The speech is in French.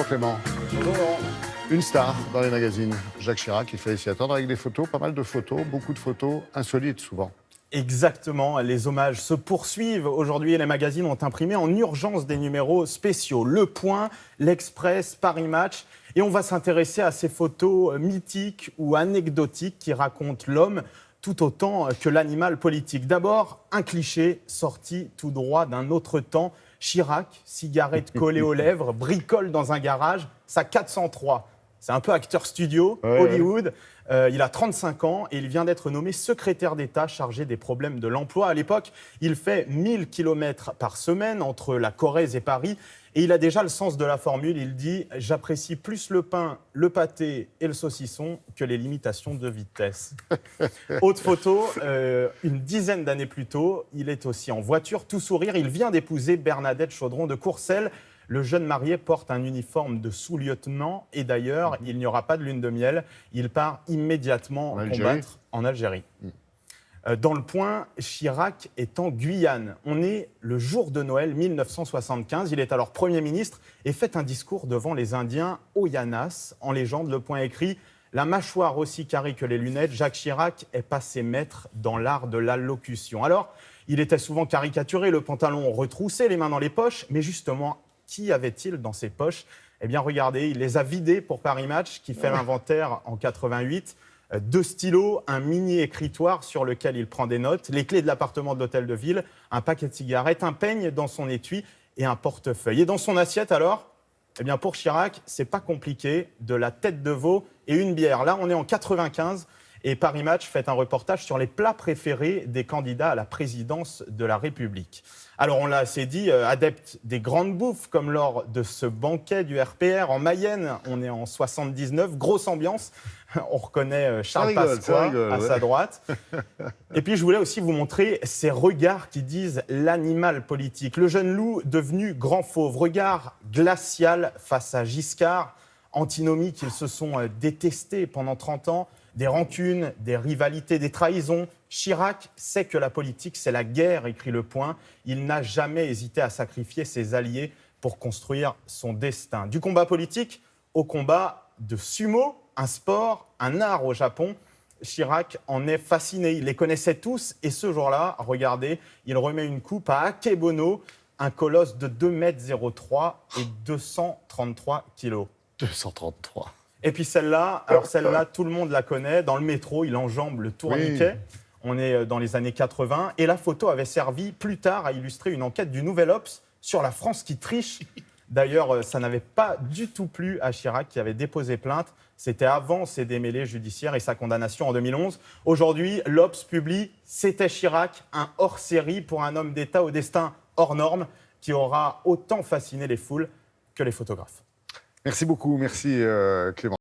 Clément. Bonjour Laurent. Une star dans les magazines, Jacques Chirac, il fallait s'y attendre avec des photos, pas mal de photos, beaucoup de photos insolites souvent. Exactement, les hommages se poursuivent. Aujourd'hui, les magazines ont imprimé en urgence des numéros spéciaux. Le Point, l'Express, Paris Match. Et on va s'intéresser à ces photos mythiques ou anecdotiques qui racontent l'homme tout autant que l'animal politique. D'abord, un cliché sorti tout droit d'un autre temps. Chirac, cigarette collée aux lèvres, bricole dans un garage, sa 403. C'est un peu acteur studio, Hollywood. Il a 35 ans et il vient d'être nommé secrétaire d'État chargé des problèmes de l'emploi. À l'époque, il fait 1000 km par semaine entre la Corrèze et Paris. Et il a déjà le sens de la formule. Il dit « J'apprécie plus le pain, le pâté et le saucisson que les limitations de vitesse ». Autre photo, une dizaine d'années plus tôt, il est aussi en voiture, tout sourire. Il vient d'épouser Bernadette Chaudron de Courcelles. Le jeune marié porte un uniforme de sous-lieutenant et d'ailleurs, il n'y aura pas de lune de miel. Il part immédiatement combattre en Algérie. Dans le Point, Chirac est en Guyane. On est le jour de Noël 1975. Il est alors Premier ministre et fait un discours devant les Indiens Oyanas. En légende, le Point écrit « La mâchoire aussi carrée que les lunettes, Jacques Chirac est passé maître dans l'art de l'allocution ». Alors, il était souvent caricaturé, le pantalon retroussé, les mains dans les poches, mais justement, qui avait-il dans ses poches ? Eh bien, regardez, il les a vidés pour Paris Match, qui fait l'inventaire en 88. 2 stylos, un mini-écritoire sur lequel il prend des notes, les clés de l'appartement de l'hôtel de ville, un paquet de cigarettes, un peigne dans son étui et un portefeuille. Et dans son assiette, alors ? Eh bien, pour Chirac, c'est pas compliqué, de la tête de veau et une bière. Là, on est en 95 et Paris Match fait un reportage sur les plats préférés des candidats à la présidence de la République. Alors, on l'a assez dit, adepte des grandes bouffes, comme lors de ce banquet du RPR en Mayenne. On est en 79, grosse ambiance. On reconnaît Charles Pasqua à sa droite. Et puis, je voulais aussi vous montrer ces regards qui disent l'animal politique. Le jeune loup devenu grand fauve, regard glacial face à Giscard, antinomie qu'ils se sont détestés pendant 30 ans. Des rancunes, des rivalités, des trahisons. Chirac sait que la politique, c'est la guerre, écrit Le Point. Il n'a jamais hésité à sacrifier ses alliés pour construire son destin. Du combat politique au combat de sumo, un sport, un art au Japon. Chirac en est fasciné. Il les connaissait tous. Et ce jour-là, regardez, il remet une coupe à Akebono, un colosse de 2,03 m et 233 kilos. 233. Et puis celle-là, tout le monde la connaît. Dans le métro, il enjambe le tourniquet. Oui. On est dans les années 80. Et la photo avait servi plus tard à illustrer une enquête du Nouvel Obs sur la France qui triche. D'ailleurs, ça n'avait pas du tout plu à Chirac qui avait déposé plainte. C'était avant ses démêlés judiciaires et sa condamnation en 2011. Aujourd'hui, l'Obs publie « C'était Chirac, un hors-série pour un homme d'État au destin hors norme qui aura autant fasciné les foules que les photographes ». Merci beaucoup, merci Clément.